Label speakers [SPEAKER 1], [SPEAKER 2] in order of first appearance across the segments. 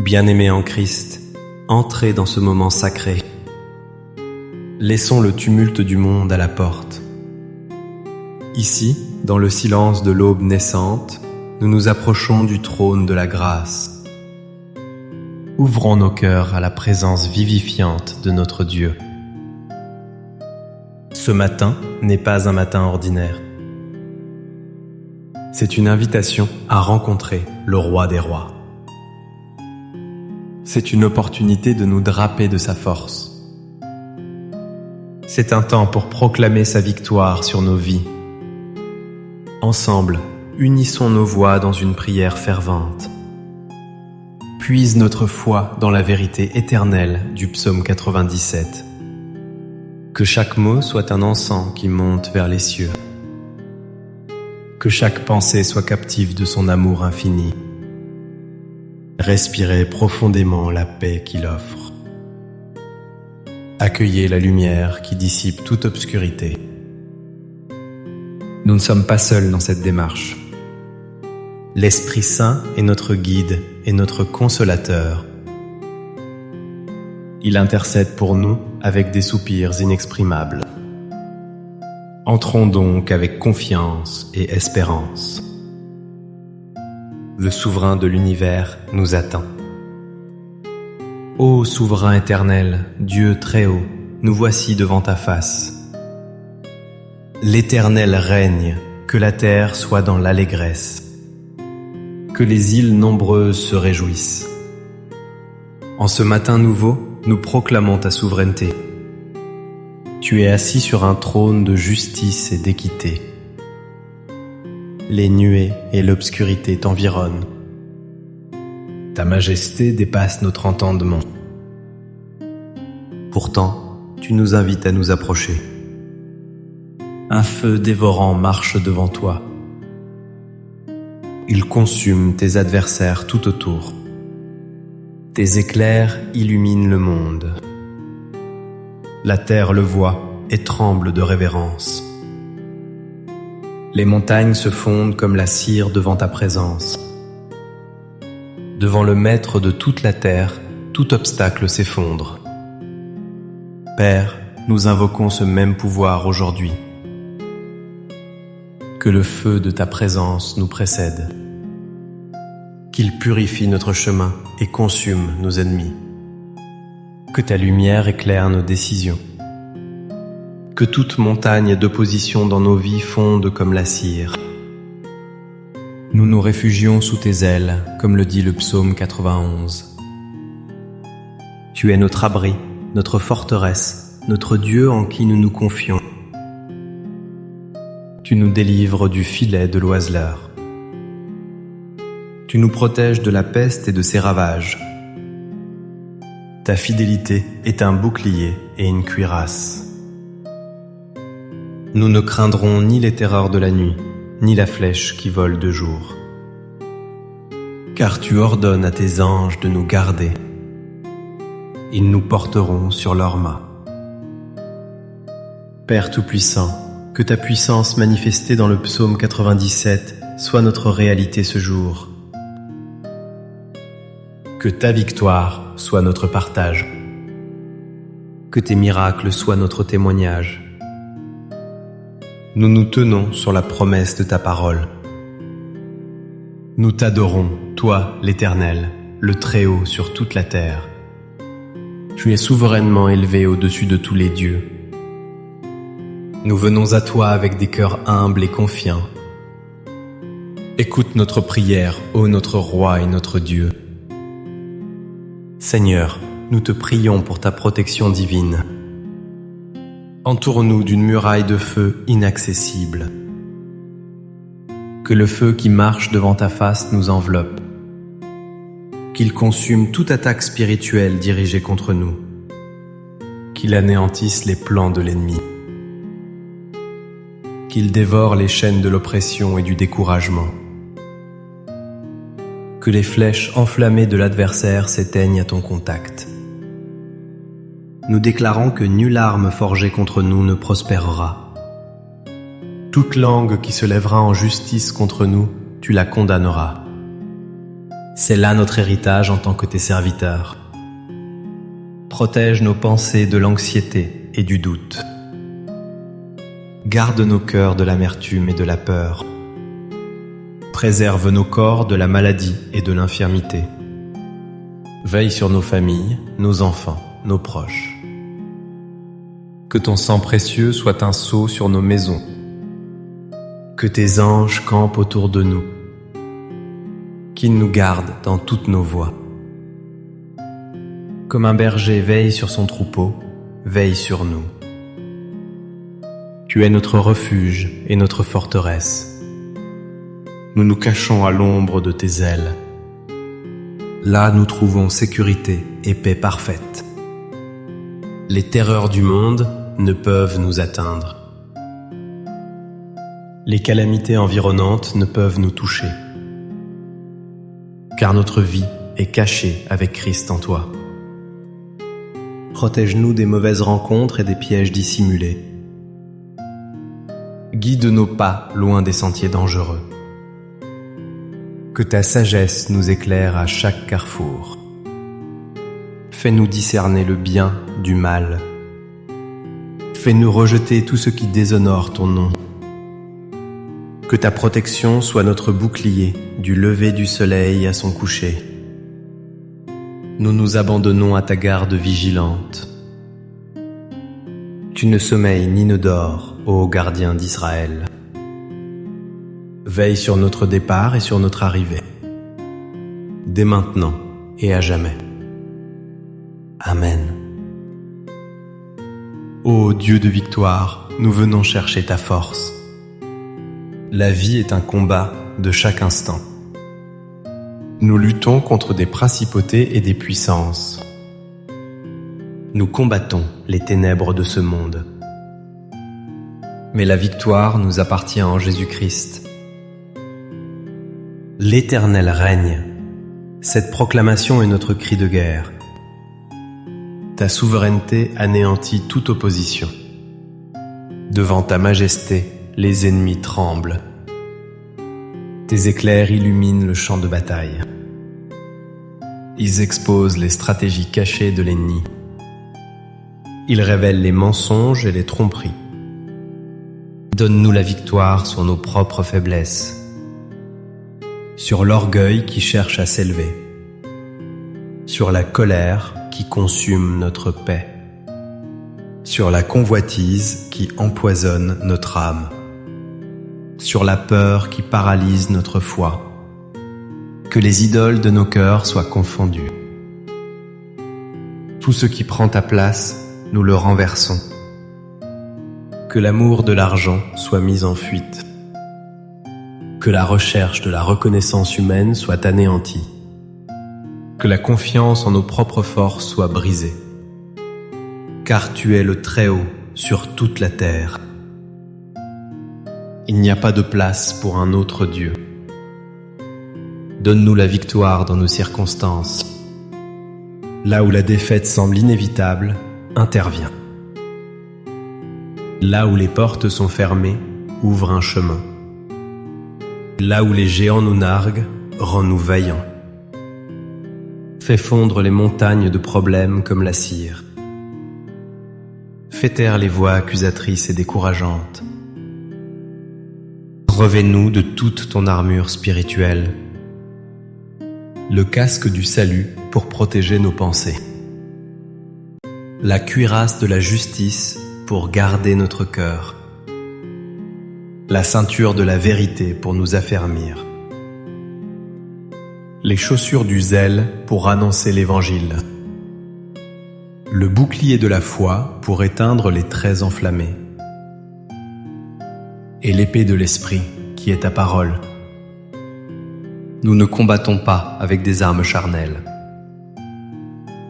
[SPEAKER 1] Bien-aimés en Christ, entrez dans ce moment sacré. Laissons le tumulte du monde à la porte. Ici, dans le silence de l'aube naissante, nous nous approchons du trône de la grâce. Ouvrons nos cœurs à la présence vivifiante de notre Dieu. Ce matin n'est pas un matin ordinaire. C'est une invitation à rencontrer le Roi des Rois. C'est une opportunité de nous draper de sa force. C'est un temps pour proclamer sa victoire sur nos vies. Ensemble, unissons nos voix dans une prière fervente. Puise notre foi dans la vérité éternelle du psaume 97. Que chaque mot soit un encens qui monte vers les cieux. Que chaque pensée soit captive de son amour infini. Respirez profondément la paix qu'il offre. Accueillez la lumière qui dissipe toute obscurité. Nous ne sommes pas seuls dans cette démarche. L'Esprit Saint est notre guide et notre consolateur. Il intercède pour nous avec des soupirs inexprimables. Entrons donc avec confiance et espérance. Le souverain de l'univers nous attend. Ô souverain éternel, Dieu très haut, nous voici devant ta face. L'Éternel règne, que la terre soit dans l'allégresse. Que les îles nombreuses se réjouissent. En ce matin nouveau, nous proclamons ta souveraineté. Tu es assis sur un trône de justice et d'équité. Les nuées et l'obscurité t'environnent. Ta majesté dépasse notre entendement. Pourtant, tu nous invites à nous approcher. Un feu dévorant marche devant toi. Il consume tes adversaires tout autour. Tes éclairs illuminent le monde. La terre le voit et tremble de révérence. Les montagnes se fondent comme la cire devant ta présence. Devant le Maître de toute la terre, tout obstacle s'effondre. Père, nous invoquons ce même pouvoir aujourd'hui. Que le feu de ta présence nous précède. Qu'il purifie notre chemin et consume nos ennemis. Que ta lumière éclaire nos décisions. Que toute montagne d'opposition dans nos vies fonde comme la cire. Nous nous réfugions sous tes ailes, comme le dit le psaume 91. Tu es notre abri, notre forteresse, notre Dieu en qui nous nous confions. Tu nous délivres du filet de l'oiseleur. Tu nous protèges de la peste et de ses ravages. Ta fidélité est un bouclier et une cuirasse. Nous ne craindrons ni les terreurs de la nuit, ni la flèche qui vole de jour. Car tu ordonnes à tes anges de nous garder. Ils nous porteront sur leurs mains. Père Tout-Puissant, que ta puissance manifestée dans le psaume 97 soit notre réalité ce jour. Que ta victoire soit notre partage. Que tes miracles soient notre témoignage. Nous nous tenons sur la promesse de ta parole. Nous t'adorons, toi, l'Éternel, le Très-Haut sur toute la terre. Tu es souverainement élevé au-dessus de tous les dieux. Nous venons à toi avec des cœurs humbles et confiants. Écoute notre prière, ô notre Roi et notre Dieu. Seigneur, nous te prions pour ta protection divine. Entoure-nous d'une muraille de feu inaccessible. Que le feu qui marche devant ta face nous enveloppe. Qu'il consume toute attaque spirituelle dirigée contre nous. Qu'il anéantisse les plans de l'ennemi. Qu'il dévore les chaînes de l'oppression et du découragement. Que les flèches enflammées de l'adversaire s'éteignent à ton contact. Nous déclarons que nulle arme forgée contre nous ne prospérera. Toute langue qui se lèvera en justice contre nous, tu la condamneras. C'est là notre héritage en tant que tes serviteurs. Protège nos pensées de l'anxiété et du doute. Garde nos cœurs de l'amertume et de la peur. Préserve nos corps de la maladie et de l'infirmité. Veille sur nos familles, nos enfants, nos proches. Que ton sang précieux soit un sceau sur nos maisons. Que tes anges campent autour de nous. Qu'ils nous gardent dans toutes nos voies. Comme un berger veille sur son troupeau, veille sur nous. Tu es notre refuge et notre forteresse. Nous nous cachons à l'ombre de tes ailes. Là, nous trouvons sécurité et paix parfaite. Les terreurs du monde ne peuvent nous atteindre. Les calamités environnantes ne peuvent nous toucher. Car notre vie est cachée avec Christ en toi. Protège-nous des mauvaises rencontres et des pièges dissimulés. Guide nos pas loin des sentiers dangereux. Que ta sagesse nous éclaire à chaque carrefour. Fais-nous discerner le bien du mal. Fais-nous rejeter tout ce qui déshonore ton nom. Que ta protection soit notre bouclier du lever du soleil à son coucher. Nous nous abandonnons à ta garde vigilante. Tu ne sommeilles ni ne dors, ô gardien d'Israël. Veille sur notre départ et sur notre arrivée, dès maintenant et à jamais. Amen. Ô Dieu de victoire, nous venons chercher ta force. La vie est un combat de chaque instant. Nous luttons contre des principautés et des puissances. Nous combattons les ténèbres de ce monde. Mais la victoire nous appartient en Jésus-Christ. L'Éternel règne. Cette proclamation est notre cri de guerre. Ta souveraineté anéantit toute opposition. Devant ta majesté, les ennemis tremblent. Tes éclairs illuminent le champ de bataille. Ils exposent les stratégies cachées de l'ennemi. Ils révèlent les mensonges et les tromperies. Donne-nous la victoire sur nos propres faiblesses, sur l'orgueil qui cherche à s'élever, sur la colère qui consume notre paix, sur la convoitise qui empoisonne notre âme, sur la peur qui paralyse notre foi. Que les idoles de nos cœurs soient confondues. Tout ce qui prend ta place, nous le renversons. Que l'amour de l'argent soit mis en fuite. Que la recherche de la reconnaissance humaine soit anéantie. Que la confiance en nos propres forces soit brisée. Car tu es le Très-Haut sur toute la terre. Il n'y a pas de place pour un autre Dieu. Donne-nous la victoire dans nos circonstances. Là où la défaite semble inévitable, interviens. Là où les portes sont fermées, ouvre un chemin. Là où les géants nous narguent, rends-nous vaillants. Fais fondre les montagnes de problèmes comme la cire. Fais taire les voix accusatrices et décourageantes. Revêt-nous de toute ton armure spirituelle, le casque du salut pour protéger nos pensées, la cuirasse de la justice pour garder notre cœur, la ceinture de la vérité pour nous affermir, les chaussures du zèle pour annoncer l'Évangile, le bouclier de la foi pour éteindre les traits enflammés, et l'épée de l'Esprit qui est ta parole. Nous ne combattons pas avec des armes charnelles.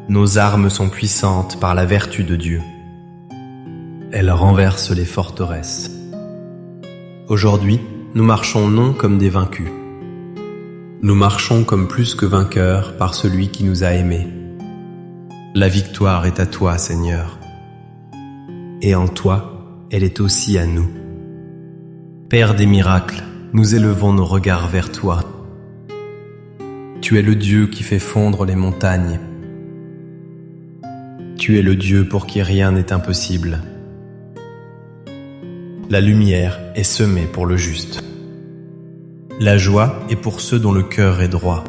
[SPEAKER 1] Nos armes sont puissantes par la vertu de Dieu. Elles renversent les forteresses. Aujourd'hui, nous marchons non comme des vaincus. Nous marchons comme plus que vainqueurs par celui qui nous a aimés. La victoire est à toi, Seigneur. Et en toi, elle est aussi à nous. Père des miracles, nous élevons nos regards vers toi. Tu es le Dieu qui fait fondre les montagnes. Tu es le Dieu pour qui rien n'est impossible. La lumière est semée pour le juste. La joie est pour ceux dont le cœur est droit.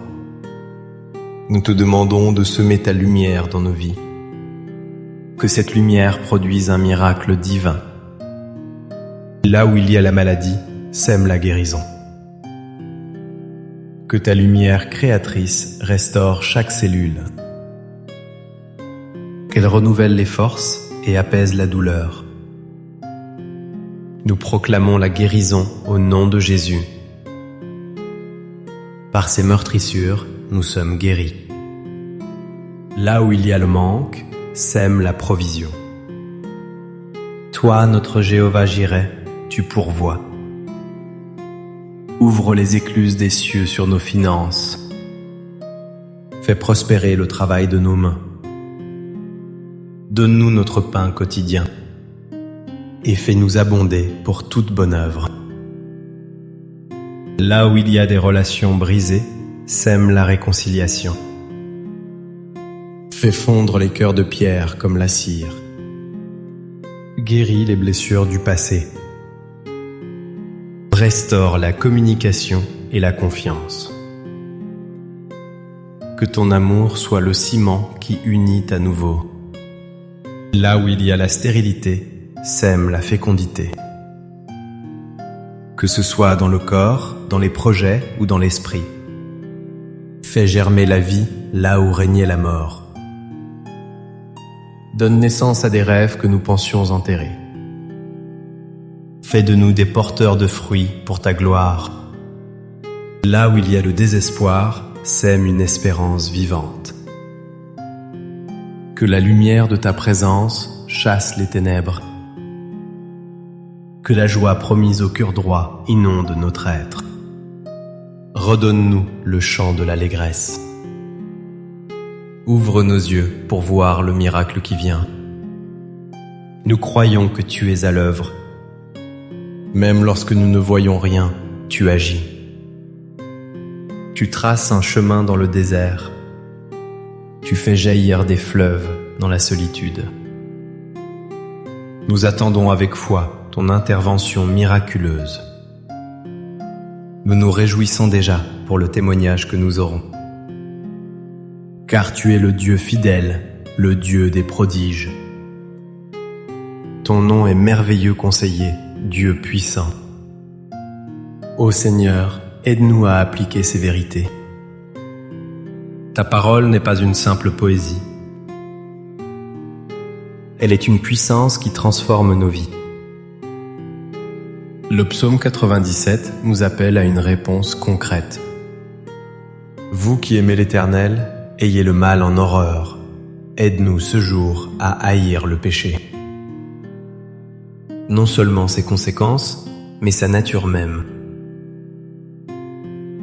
[SPEAKER 1] Nous te demandons de semer ta lumière dans nos vies. Que cette lumière produise un miracle divin. Là où il y a la maladie, sème la guérison. Que ta lumière créatrice restaure chaque cellule. Qu'elle renouvelle les forces et apaise la douleur. Nous proclamons la guérison au nom de Jésus. Par ses meurtrissures, nous sommes guéris. Là où il y a le manque, sème la provision. Toi, notre Jéhovah Jireh, tu pourvois. Ouvre les écluses des cieux sur nos finances. Fais prospérer le travail de nos mains. Donne-nous notre pain quotidien et fais-nous abonder pour toute bonne œuvre. Là où il y a des relations brisées, sème la réconciliation. Fais fondre les cœurs de pierre comme la cire. Guéris les blessures du passé. Restaure la communication et la confiance. Que ton amour soit le ciment qui unit à nouveau. Là où il y a la stérilité, sème la fécondité. Que ce soit dans le corps, dans les projets ou dans l'esprit. Fais germer la vie là où régnait la mort. Donne naissance à des rêves que nous pensions enterrer. Fais de nous des porteurs de fruits pour ta gloire. Là où il y a le désespoir, sème une espérance vivante. Que la lumière de ta présence chasse les ténèbres. Que la joie promise au cœur droit inonde notre être. Redonne-nous le chant de l'allégresse. Ouvre nos yeux pour voir le miracle qui vient. Nous croyons que tu es à l'œuvre. Même lorsque nous ne voyons rien, tu agis. Tu traces un chemin dans le désert. Tu fais jaillir des fleuves dans la solitude. Nous attendons avec foi ton intervention miraculeuse. Nous nous réjouissons déjà pour le témoignage que nous aurons. Car tu es le Dieu fidèle, le Dieu des prodiges. Ton nom est merveilleux conseiller, Dieu puissant. Ô Seigneur, aide-nous à appliquer ces vérités. Ta parole n'est pas une simple poésie. Elle est une puissance qui transforme nos vies. Le psaume 97 nous appelle à une réponse concrète. Vous qui aimez l'Éternel, ayez le mal en horreur. Aide-nous ce jour à haïr le péché. Non seulement ses conséquences, mais sa nature même.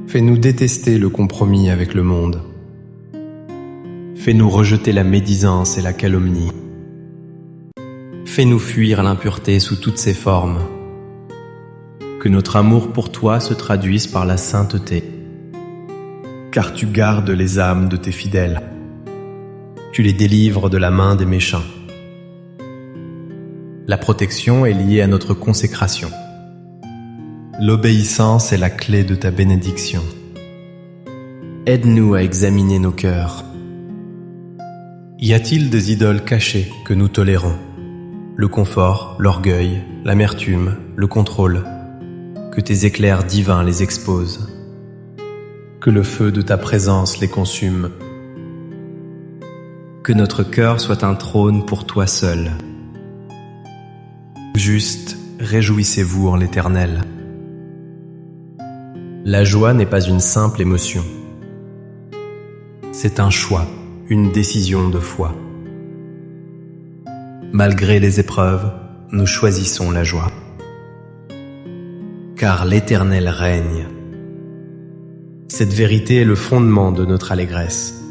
[SPEAKER 1] Fais-nous détester le compromis avec le monde. Fais-nous rejeter la médisance et la calomnie. Fais-nous fuir l'impureté sous toutes ses formes. Que notre amour pour toi se traduise par la sainteté. Car tu gardes les âmes de tes fidèles. Tu les délivres de la main des méchants. La protection est liée à notre consécration. L'obéissance est la clé de ta bénédiction. Aide-nous à examiner nos cœurs. Y a-t-il des idoles cachées que nous tolérons? Le confort, l'orgueil, l'amertume, le contrôle. Que tes éclairs divins les exposent. Que le feu de ta présence les consume. Que notre cœur soit un trône pour toi seul. Juste, réjouissez-vous en l'Éternel. La joie n'est pas une simple émotion. C'est un choix, une décision de foi. Malgré les épreuves, nous choisissons la joie. Car l'Éternel règne. Cette vérité est le fondement de notre allégresse.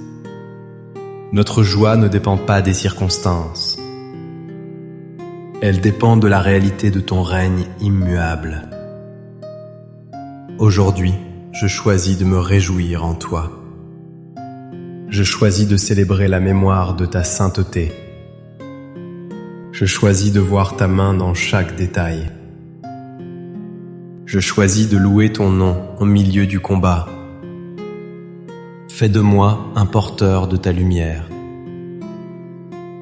[SPEAKER 1] Notre joie ne dépend pas des circonstances. Elle dépend de la réalité de ton règne immuable. Aujourd'hui, je choisis de me réjouir en toi. Je choisis de célébrer la mémoire de ta sainteté. Je choisis de voir ta main dans chaque détail. Je choisis de louer ton nom au milieu du combat. Fais de moi un porteur de ta lumière.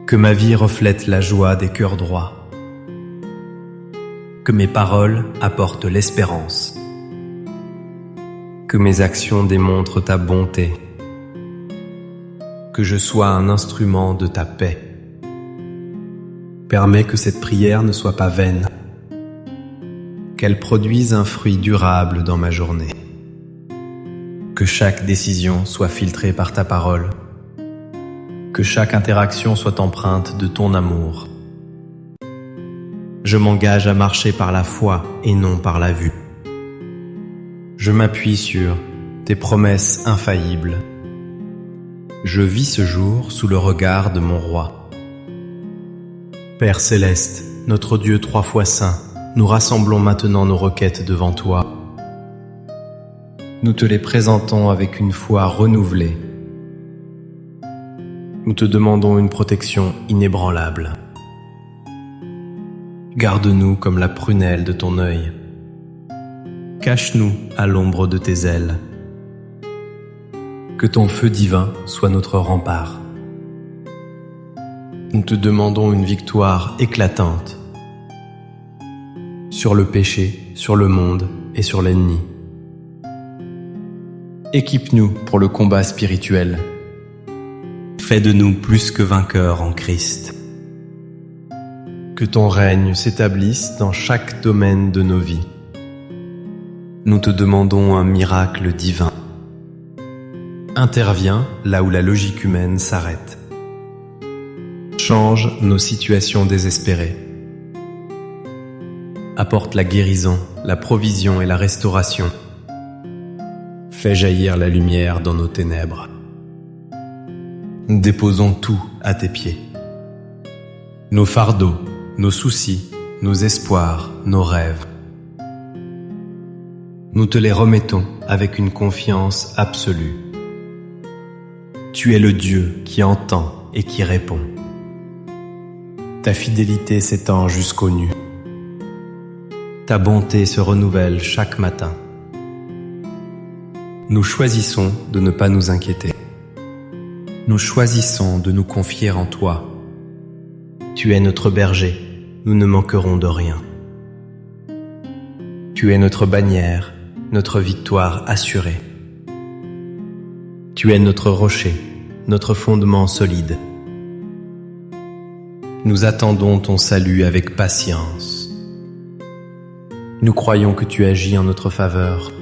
[SPEAKER 1] Que ma vie reflète la joie des cœurs droits. Que mes paroles apportent l'espérance. Que mes actions démontrent ta bonté. Que je sois un instrument de ta paix. Permets que cette prière ne soit pas vaine, qu'elle produise un fruit durable dans ma journée. Que chaque décision soit filtrée par ta parole. Que chaque interaction soit empreinte de ton amour. Je m'engage à marcher par la foi et non par la vue. Je m'appuie sur tes promesses infaillibles. Je vis ce jour sous le regard de mon roi. Père céleste, notre Dieu 3 fois saint, nous rassemblons maintenant nos requêtes devant toi. Nous te les présentons avec une foi renouvelée. Nous te demandons une protection inébranlable. Garde-nous comme la prunelle de ton œil. Cache-nous à l'ombre de tes ailes. Que ton feu divin soit notre rempart. Nous te demandons une victoire éclatante sur le péché, sur le monde et sur l'ennemi. Équipe-nous pour le combat spirituel. Fais de nous plus que vainqueurs en Christ. Que ton règne s'établisse dans chaque domaine de nos vies. Nous te demandons un miracle divin. Interviens là où la logique humaine s'arrête. Change nos situations désespérées. Apporte la guérison, la provision et la restauration. Fais jaillir la lumière dans nos ténèbres. Déposons tout à tes pieds. Nos fardeaux, nos soucis, nos espoirs, nos rêves. Nous te les remettons avec une confiance absolue. Tu es le Dieu qui entend et qui répond. Ta fidélité s'étend jusqu'aux nues. Ta bonté se renouvelle chaque matin. Nous choisissons de ne pas nous inquiéter. Nous choisissons de nous confier en toi. Tu es notre berger, nous ne manquerons de rien. Tu es notre bannière, notre victoire assurée. Tu es notre rocher, notre fondement solide. Nous attendons ton salut avec patience. Nous croyons que tu agis en notre faveur,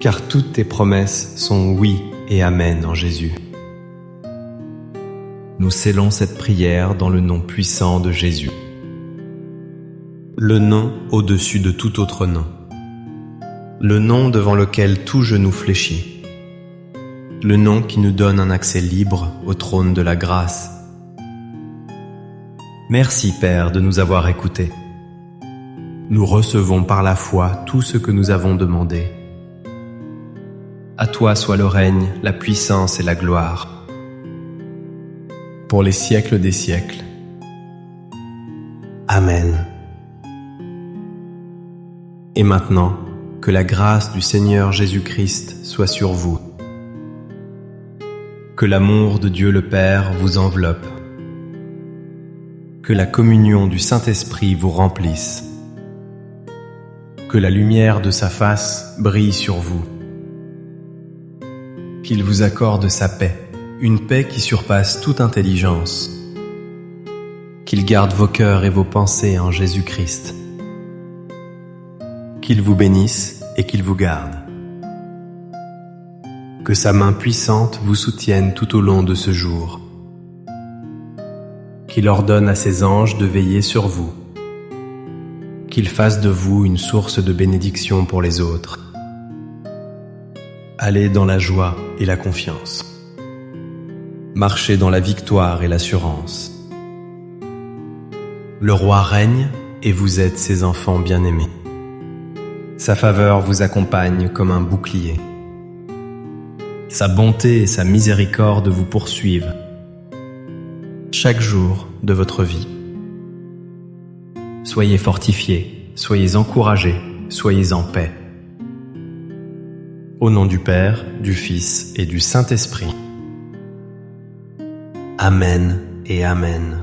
[SPEAKER 1] car toutes tes promesses sont oui et amen en Jésus. Nous scellons cette prière dans le nom puissant de Jésus. Le nom au-dessus de tout autre nom. Le nom devant lequel tout genou fléchit. Le nom qui nous donne un accès libre au trône de la grâce. Merci Père de nous avoir écoutés. Nous recevons par la foi tout ce que nous avons demandé. À toi soit le règne, la puissance et la gloire, pour les siècles des siècles. Amen. Et maintenant, que la grâce du Seigneur Jésus-Christ soit sur vous. Que l'amour de Dieu le Père vous enveloppe. Que la communion du Saint-Esprit vous remplisse. Que la lumière de sa face brille sur vous. Qu'il vous accorde sa paix, une paix qui surpasse toute intelligence. Qu'il garde vos cœurs et vos pensées en Jésus-Christ. Qu'il vous bénisse et qu'il vous garde. Que sa main puissante vous soutienne tout au long de ce jour. Qu'il ordonne à ses anges de veiller sur vous. Qu'il fasse de vous une source de bénédiction pour les autres. Allez dans la joie et la confiance. Marchez dans la victoire et l'assurance. Le roi règne et vous êtes ses enfants bien-aimés. Sa faveur vous accompagne comme un bouclier. sa bonté et sa miséricorde vous poursuivent chaque jour de votre vie. Soyez fortifiés, soyez encouragés, soyez en paix. Au nom du Père, du Fils et du Saint-Esprit. Amen et Amen.